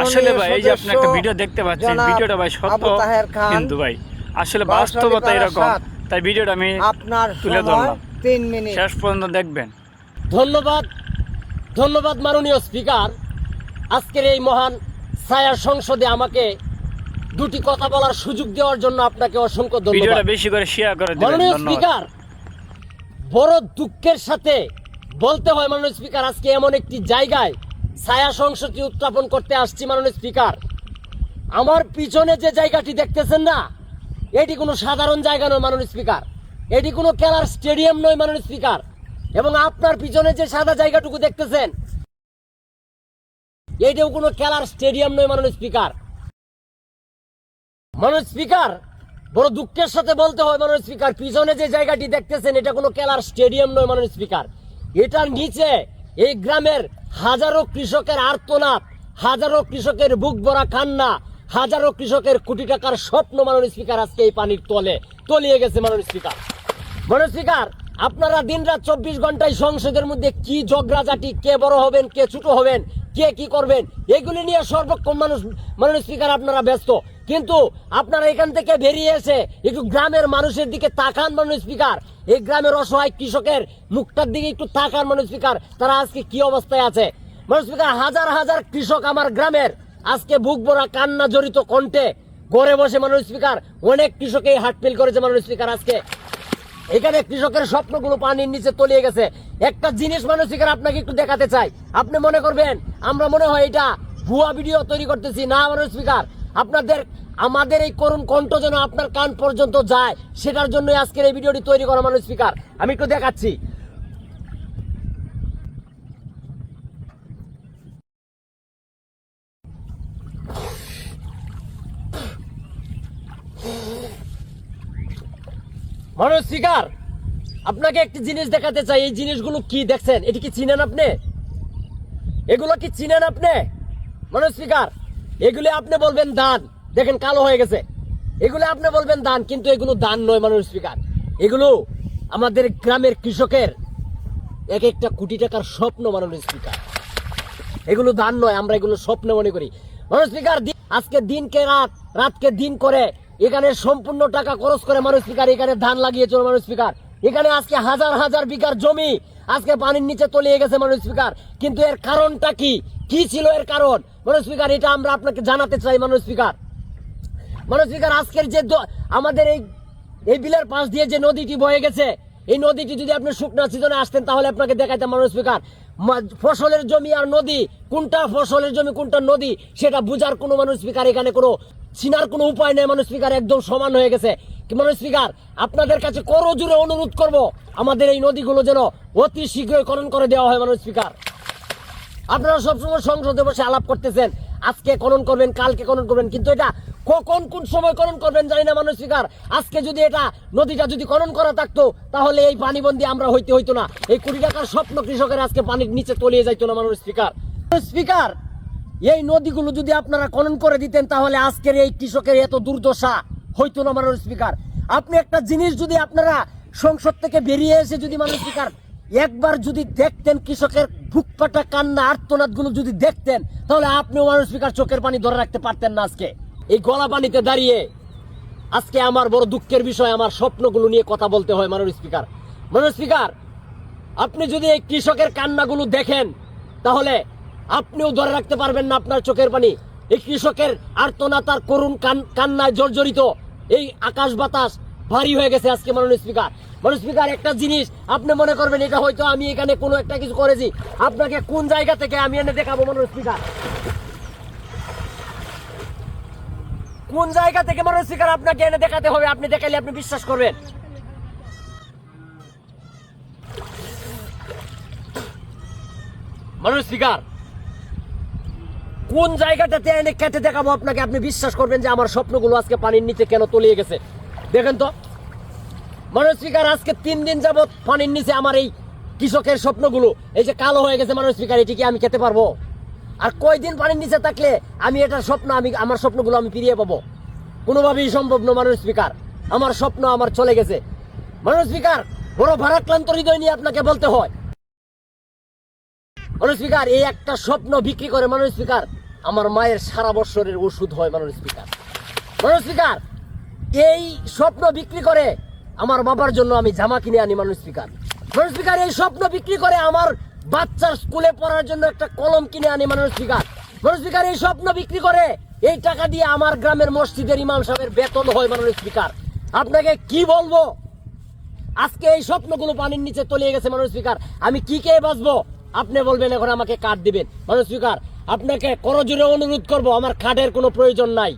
আসলে ভাই এই যে আপনি একটা ভিডিও দেখতে পাচ্ছেন, ভিডিওটা ভাই সত্য, কিন্তু ভাই আসলে বাস্তবতা এরকম, তাই ভিডিওটা আমি আপনার তুলে ধরলাম। 3 মিনিট শেষ পর্যন্ত দেখবেন। ধন্যবাদ, ধন্যবাদ মাননীয় স্পিকার। আজকের এই মহান ছায়া সংসদে আমাকে দুটি কথা বলার সুযোগ দেওয়ার জন্য আপনাকে অসংখ্য ধন্যবাদ। ভিডিওটা বেশি করে শেয়ার করে দিবেন। মাননীয় ধন্যবাদ। স্পিকার, বড় দুঃখের সাথে বলতে হয় মাননীয় স্পিকার, আজকে এমন একটি জায়গায় ছায়া সংসদটি উত্থাপন করতে আসছি মাননীয় স্পিকার। আমার পিছনে যে জায়গাটি দেখতেছেন না, এটি কোনো সাধারণ জায়গা নয় মাননীয় স্পিকার, এটি কোনো খেলার স্টেডিয়াম নয় মাননীয় স্পিকার। এবং আপনার পিছনে যে সাদা জায়গাটুকু দেখতেছেন, এটাও কোনো খেলার স্টেডিয়াম নয় মাননীয় স্পিকার। মাননীয় স্পিকার, বড় দুঃখের সাথে বলতে হয় মাননীয় স্পিকার, পিছনে যে জায়গাটি দেখতেছেন এটা কোনো খেলার স্টেডিয়াম নয় মাননীয় স্পিকার। এটার নিচে এই গ্রামের হাজারো কৃষকের আর্তনাদ, হাজারো কৃষকের বুক ভরা কান্না, হাজারো কৃষকের কোটি টাকার স্বপ্ন মাননীয় স্পিকার আজকে এই পানির তলে তলিয়ে গেছে মাননীয় স্পিকার। মাননীয় স্পিকার, আপনারা দিনরাত 24 ঘন্টায় সংসদের মধ্যে কি ঝগড়াঝাটি, কে বড় হবেন, কে ছোট হবেন, কে কি করবেন, এগুলি নিয়ে সর্বক্ষণ মাননীয় স্পিকার আপনারা ব্যস্ত। কিন্তু আপনারা এখান থেকে বেরিয়ে এসে একটু গ্রামের মানুষের দিকে তাকান মাননীয় স্পিকার। এই গ্রামের অসহায় কৃষকের মুখটার দিকে একটু তাকান মাননীয় স্পিকার, তারা আজকে কি অবস্থায় আছে। মাননীয় স্পিকার, হাজার হাজার কৃষক আমার গ্রামের আজকে বুক ভরা কান্না জড়িত কণ্ঠে ঘরে বসে মাননীয় স্পিকার, অনেক কৃষক এই হার্ট ফেল করেছে মাননীয় স্পিকার। আজকে এখানে কৃষকের স্বপ্নগুলো পানির নিচে তলিয়ে গেছে। একটা জিনিস মাননীয় স্পিকার আপনাকে একটু দেখাতে চাই। আপনি মনে করবেন আমরা মনে হয় এটা ভুয়া ভিডিও তৈরি করতেছি, না মাননীয় স্পিকার, আমাদের এই করুণ কণ্ঠ যেন আপনার কান পর্যন্ত যায়, সেটার জন্য আজকের এই ভিডিওটি তৈরি করা মাননীয় স্পিকার। আমি একটু দেখাচ্ছি। মাননীয় স্পিকার, আপনাকে একটি জিনিস দেখাতে চাই। এই জিনিসগুলো কি দেখছেন, এটি কি চিনেন আপনি? এগুলো কি চিনেন আপনি মাননীয় স্পিকার? এগুলি আপনি বলবেন দান, দেখেন কালো হয়ে গেছে। এগুলো আপনি বলবেন দান, কিন্তু এগুলো দান নয় মাননীয় স্পিকার। এগুলো আমাদের গ্রামের কৃষকের এক একটা কোটি টাকার স্বপ্ন মাননীয় স্পিকার। এগুলো দান নয়, আমরা এগুলো স্বপ্ন মনে করি মাননীয় স্পিকার। আজকে দিনকে রাত, রাতকে দিন করে এখানে সম্পূর্ণ টাকা খরচ করে মাননীয় স্পিকার এখানে ধান লাগিয়েছিল মাননীয় স্পিকার। এখানে আজকে হাজার হাজার বিঘার জমি আজকে পানির নিচে তলিয়ে গেছে মাননীয় স্পিকার। কিন্তু এর কারণটা কি, কি ছিল এর কারণ মাননীয় স্পিকার, এটা আমরা আপনাকে জানাতে চাই মাননীয় স্পিকার। মাননীয় স্পিকার, আজকের যে আমাদের এই বিলের পাশ দিয়ে যে নদীটি বয়ে গেছে, এই নদীটি যদি আপনি শুকনা সিজনে আসতেন তাহলে আপনাকে দেখাইতাম মাননীয় স্পিকার। ফসলের জমি আর নদী, কোনটা ফসলের জমি কোনটা নদী সেটা বুঝার কোনো মাননীয় স্পিকার এখানে কোনো চিনার কোনো উপায় নেই মাননীয় স্পিকার, একদম সমান হয়ে গেছে। মাননীয় স্পিকার, আপনাদের কাছে করজোড়ে অনুরোধ করব আমাদের এই নদীগুলো যেন অতি শীঘ্রই খনন করে দেওয়া হয় মাননীয় স্পিকার। আপনারা সবসময় সংসদে বসে আলাপ করতেছেন আজকে খনন করবেন, কালকে খনন করবেন, কিন্তু এটা কখন কোন সময় খনন করবেন জানি না মাননীয় স্পিকার। আজকে যদি এটা নদীটা যদি খনন করা থাকতো তাহলে এই পানিবন্দী আমরা হইতো না, এই কোটি টাকার স্বপ্ন কৃষকের আজকে পানির নিচে তলিয়ে যাইতো না মাননীয় স্পিকার। স্পিকার, এই নদীগুলো যদি আপনারা খনন করে দিতেন তাহলে আজকের এই কৃষকের এত দুর্দশা হইতো না মাননীয় স্পিকার। আপনি একটা জিনিস যদি আপনারা সংসদ থেকে বেরিয়ে এসে যদি মাননীয় স্পিকার একবার যদি দেখতেন কৃষকের বুক ফাটা কান্না আর্তনাদ গুলো যদি দেখতেন, তাহলে আপনিও মাননীয় স্পিকার চোখের পানি ধরে রাখতে পারতেন না। আজকে এই গলা পানিতে দাঁড়িয়ে আজকে আমার বড় দুঃখের বিষয়, আমার স্বপ্নগুলো নিয়ে কথা বলতে হয় মাননীয় স্পিকার। মাননীয় স্পিকার, আপনি যদি এই কৃষকের কান্নাগুলো দেখেন তাহলে আপনিও ধরে রাখতে পারবেন না আপনার চোখের পানি। এই কৃষকের আর্তনাদ আর করুণ কান্নায় জর্জরিত এই আকাশ বাতাস ভারী হয়ে গেছে আজকে মাননীয় স্পিকার। মাননীয় স্পিকার, একটা জিনিস আপনি মনে করবেন এটা হয়তো আমি এখানে কোনো একটা কিছু করেছি, আপনাকে কোন জায়গা থেকে আমি এনে দেখাবো মাননীয় স্পিকার, কোন জায়গা থেকে মাননীয় স্পিকার আপনাকে এনে দেখাতে হবে, আপনি দেখাইলে আপনি বিশ্বাস করবেন। মাননীয় স্পিকার, কোন জায়গাটাতে এনে কেটে দেখাবো আপনাকে, আপনি বিশ্বাস করবেন যে আমার স্বপ্নগুলো আজকে পানির নিচে কেন তলিয়ে গেছে। দেখেন তো মাননীয় স্পিকার, আজকে 3 দিন যাবত পানির নিচে আমার এই কৃষকের স্বপ্নগুলো এই যে কালো হয়ে গেছে মাননীয় স্পিকার, এটি কি আমি খেতে পারবো? আর কয়দিন পানির নিচে থাকলে আমি এটার স্বপ্ন, আমার স্বপ্নগুলো আমি ফিরিয়ে পাবো? কোনোভাবেই সম্ভব নয় মাননীয় স্পিকার। আমার স্বপ্ন আমার চলে গেছে মাননীয় স্পিকার। বড় ভারাক্রান্ত হৃদয় নিয়ে আপনাকে বলতে হয় মাননীয় স্পিকার, এই একটা স্বপ্ন বিক্রি করে মাননীয় স্পিকার আমার মায়ের সারা বছরের ওষুধ হয় মাননীয় স্পিকার। মাননীয় স্পিকার, এই স্বপ্ন বিক্রি করে আমার বাবার জন্য আমি জামা কিনে আনি মাননীয় স্পিকার। মাননীয় স্পিকার, এই স্বপ্ন বিক্রি করে আমার বাচ্চার স্কুলে পড়ার জন্য একটা কলম কিনে আনি মাননীয় স্পিকার। মাননীয় স্পিকার, এই স্বপ্ন বিক্রি করে এই টাকা দিয়ে আমার গ্রামের মসজিদের ইমাম সাহেবের বেতন হয় মাননীয় স্পিকার। আপনাকে কি বলবো, আজকে এই স্বপ্নগুলো পানির নিচে তলিয়ে গেছে মাননীয় স্পিকার। আমি কি কে বাঁচবো? আপনি বলবেন এখন আমাকে কার্ড দিবেন। মাননীয় স্পিকার, আপনাকে করজোরে অনুরোধ করব, আমার কার্ডের কোনো প্রয়োজন নাই।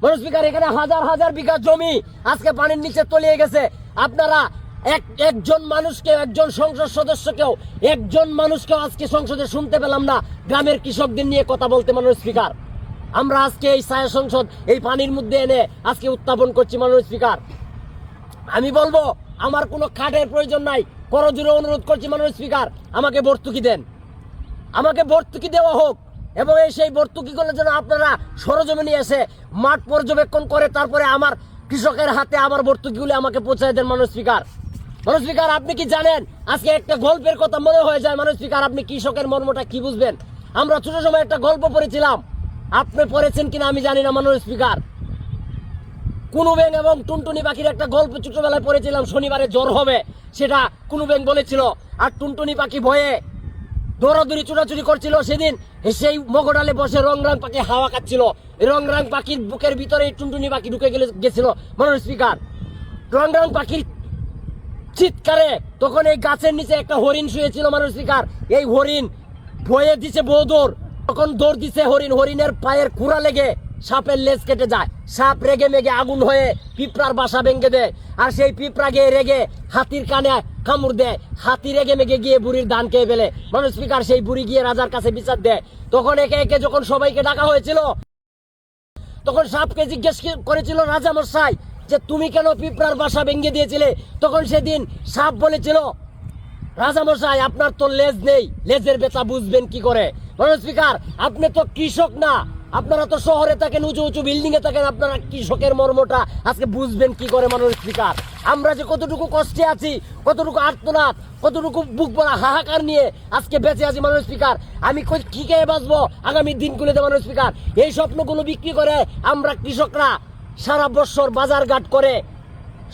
মাননীয় স্পিকার, এখানে হাজার হাজার বিঘা জমি আজকে পানির নিচে তলিয়ে গেছে। আপনারা একজন মানুষকে, একজন সংসদ সদস্যকেও, একজন মানুষকেও আজকে সংসদে শুনতে পেলাম না গ্রামের কৃষকদের নিয়ে কথা বলতে। মাননীয় স্পিকার, আমরা আজকে এই ছায়া সংসদ এই পানির মধ্যে এনে আজকে উত্থাপন করছি মাননীয় স্পিকার। আমি বলবো আমার কোনো কার্ডের প্রয়োজন নাই, করজোরে অনুরোধ করছি মাননীয় স্পিকার, আমাকে ভর্তুকি দেন, আমাকে ভর্তুকি দেওয়া হোক। এবং এই সেই ভর্তুকিগুলোর জন্য আপনারা সরজমিনে এসে মাঠ পর্যবেক্ষণ করে তারপরে আমার কৃষকের হাতে আমার ভর্তুকিগুলি আমাকে পৌঁছায় দেন মাননীয় স্পিকার। মাননীয় স্পিকার, আপনি কি জানেন আজকে একটা গল্পের কথা মনে হয়ে যায় মাননীয় স্পিকার, আপনি কৃষকের মর্মটা কি বুঝবেন? আমরা ছোট সময় একটা গল্প পড়েছিলাম, আপনি পড়েছেন কিনা আমি জানি না মাননীয় স্পিকার। কুনু ব্যাং এবং টুনটুনি পাখির একটা গল্প ছোটবেলায় পড়েছিলাম, শনিবারে জ্বর হবে সেটা কুনু ব্যাং বলেছিল, আর টুনটুনি পাখি ভয়ে দৌড়াদৌড়ি চুরাচুরি করছিল। সেদিন সেই মগডালে বসে রংরাং পাখি হাওয়া খাচ্ছিল, রংরাং পাখির বুকের ভিতরে টুনটুনি পাখি ঢুকে গেছিল মাননীয় স্পিকার। রংরাং পাখির চিৎকারে তখন এই গাছের নিচে একটা হরিণ শুয়েছিল মাননীয় স্পিকার। এই হরিণ ভয়ে দিছে বউ দৌড়, তখন দৌড় দিছে হরিণ, হরিণের পায়ের খুঁড়া লেগে সাপের লেজ কেটে যায়। সাপ রেগে মেগে আগুন হয়ে পিঁপড়ার বাসা ভেঙে দেয়, আর সেই পিঁপড়া গিয়ে রেগে হাতির কানে কামড় দেয়। হাতি রেগে মেগে গিয়ে বুড়ির ধান খেয়ে ফেলে মাননীয় স্পিকার। সেই বুড়ি গিয়ে রাজার কাছে বিচার দেয়। তখন একে একে যখন সবাইকে ডাকা হয়েছিল, তখন সাপকে জিজ্ঞেস করেছিল রাজা মশাই যে তুমি কেন পিঁপড়ার বাসা ভেঙে দিয়েছিলে? তখন সেদিন সাপ বলেছিল, রাজা মশাই আপনার তো লেজ নেই, লেজের বেচা বুঝবেন কি করে? মাননীয় স্পিকার, আপনি তো কৃষক না, আপনারা তো শহরে থাকেন, উঁচু উঁচু বিল্ডিং এ থাকেন, আপনারা কৃষকের মর্মটা আজকে বুঝবেন কি করে? মাননীয় স্পিকার, আমরা যে কতটুকু কষ্টে আছি, কতটুকু আর্তনাদ, কতটুকু বুক ভরা হাহাকার নিয়ে আজকে বেঁচে আছি মাননীয় স্পিকার, আমি কি খেয়ে বাঁচবো আগামী দিনগুলোতে? মাননীয় স্পিকার, এই স্বপ্নগুলো বিক্রি করে আমরা কৃষকরা সারা বছর বাজারঘাট করে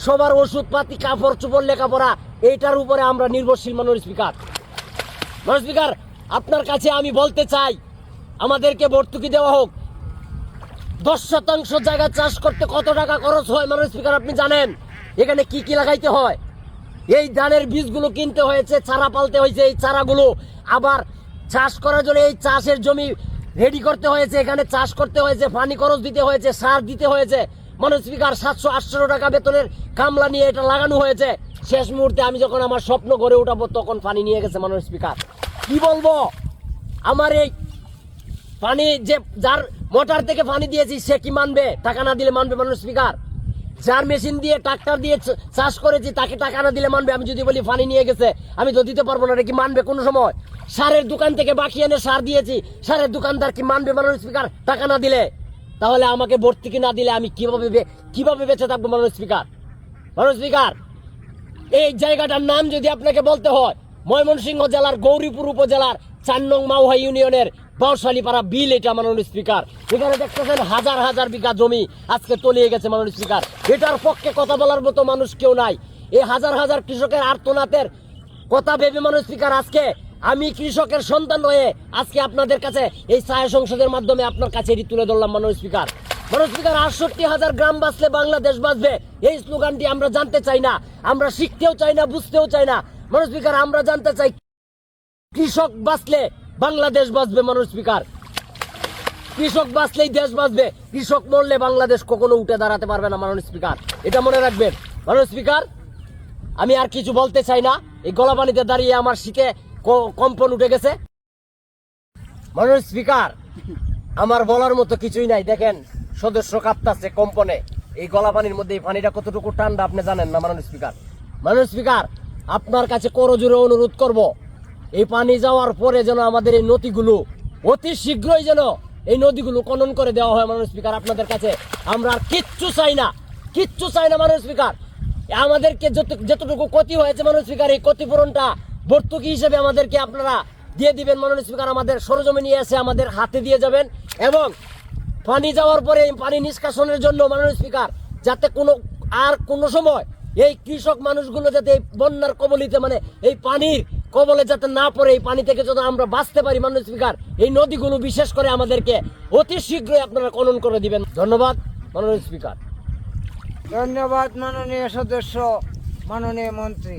সবার ওষুধপাতি, কাপড় চোপড়, লেখাপড়া, এইটার উপরে আমরা নির্ভরশীল মাননীয় স্পিকার। মাননীয় স্পিকার, আপনার কাছে আমি বলতে চাই আমাদেরকে ভর্তুকি দেওয়া হোক। 10% জায়গা চাষ করতে কত টাকা খরচ হয় মাননীয় স্পিকার আপনি জানেন? এখানে কি কি লাগাইতে হয়? এই ধানের বীজগুলো কিনতে হয়েছে, চারা পালতে হয়েছে, এই চারাগুলো আবার চাষ করার জন্য এই চাষের জমি রেডি করতে হয়েছে, এখানে চাষ করতে হয়েছে, পানি খরচ দিতে হয়েছে, সার দিতে হয়েছে। মাননীয় স্পিকার, 700-800 টাকা বেতনের কামলা নিয়ে এটা লাগানো হয়েছে। শেষ মুহূর্তে আমি যখন আমার স্বপ্ন গড়ে উঠাবো তখন পানি নিয়ে গেছে মাননীয় স্পিকার। কি বলবো? আমার এই পানি যে যার মোটর থেকে পানি দিয়েছি সে কি মানবে? টাকা না দিলে মানবে মাননীয় স্পিকার? যার মেশিন দিয়ে ট্রাক্টর দিয়ে চাষ করেছি তাকে টাকা না দিলে মানবে? আমি যদি বলি পানি নিয়ে গেছে আমি তো দিতে পারবো না, কি মানবে কোনো সময়? সারের দোকান থেকে বাকি এনে সার দিয়েছি, সারের দোকানদার কি মানবে মাননীয় স্পিকার টাকা না দিলে? তাহলে আমাকে ভর্তুকি না দিলে আমি কিভাবে বেঁচে থাকবো মাননীয় স্পিকার? মাননীয় স্পিকার, এই জায়গাটার নাম যদি আপনাকে বলতে হয়, ময়মনসিংহ জেলার গৌরীপুর উপজেলার 4 নং মাওহা ইউনিয়নের বাউশালীপাড়া বিল এটা মাননীয় স্পিকার। এখানে দেখতেছেন হাজার হাজার বিঘা জমি আজকে তলিয়ে গেছে মাননীয় স্পিকার। এটার পক্ষে কথা বলার মতো মানুষ কেউ নাই। এই হাজার হাজার কৃষকের আর্তনাদের কথা ভেবে মাননীয় স্পিকার আজকে আমি কৃষকের সন্তান হয়ে আজকে আপনাদের কাছে এই ছায়া সংসদের মাধ্যমে আপনার কাছে এটি তুলে ধরলাম মাননীয় স্পিকার। মাননীয় স্পিকার, 68,000 গ্রাম বাঁচলে বাংলাদেশ বাঁচবে, এই স্লোগানটি আমরা জানতে চাই না, আমরা শিখতেও চাই না, বুঝতেও চাই না। মাননীয় স্পিকার, আমরা জানতে চাই কৃষক বাঁচলে বাংলাদেশ বাঁচবে মাননীয় স্পিকার। কৃষক বাঁচলেই দেশ বাঁচবে, কৃষক মরলে বাংলাদেশ কখনো উঠে দাঁড়াতে পারবে না মাননীয় স্পিকার, এটা মনে রাখবেন। মাননীয় স্পিকার, আমি আর কিছু বলতে চাই না, এই গলা পানিতে দাঁড়িয়ে আমার শীতে কম্পন উঠে গেছে। মাননীয় স্পিকার, আমার বলার মতো কিছুই নাই। দেখেন সদস্য কাঁপতাছে কম্পনে, এই গলা পানির মধ্যে এই পানিটা কতটুকু ঠান্ডা আপনি জানেন না মাননীয় স্পিকার। মাননীয় স্পিকার, আপনার কাছে করজোরে অনুরোধ করব, এই পানি যাওয়ার পরে যেন আমাদের এই নদীগুলো অতি শীঘ্রই যেন এই নদীগুলো খনন করে দেওয়া হয় মাননীয় স্পিকার। আপনাদের কাছে আমরা আর কিচ্ছু চাই না, কিচ্ছু চাই না মাননীয় স্পিকার। আমাদেরকে যতটুকু ক্ষতি হয়েছে মাননীয় স্পিকার, এই ক্ষতিপূরণটা ভর্তুকি হিসেবে আমাদেরকে আপনারা দিয়ে দিবেন মাননীয় স্পিকার, আমাদের সরজমিনে এসে আমাদের হাতে দিয়ে যাবেন। এবং পানি যাওয়ার পরে এই পানি নিষ্কাশনের জন্য মাননীয় স্পিকার যাতে কোনো সময় এই কৃষক মানুষগুলো যাতে এই বন্যার কবলিতে মানে এই পানির কবলে যাতে না পড়ে, এই পানি থেকে যাতে আমরা বাঁচতে পারি মাননীয় স্পিকার, এই নদীগুলো বিশেষ করে আমাদেরকে অতি শীঘ্রই আপনারা খনন করে দিবেন। ধন্যবাদ মাননীয় স্পিকার। ধন্যবাদ মাননীয় সদস্য, মাননীয় মন্ত্রী।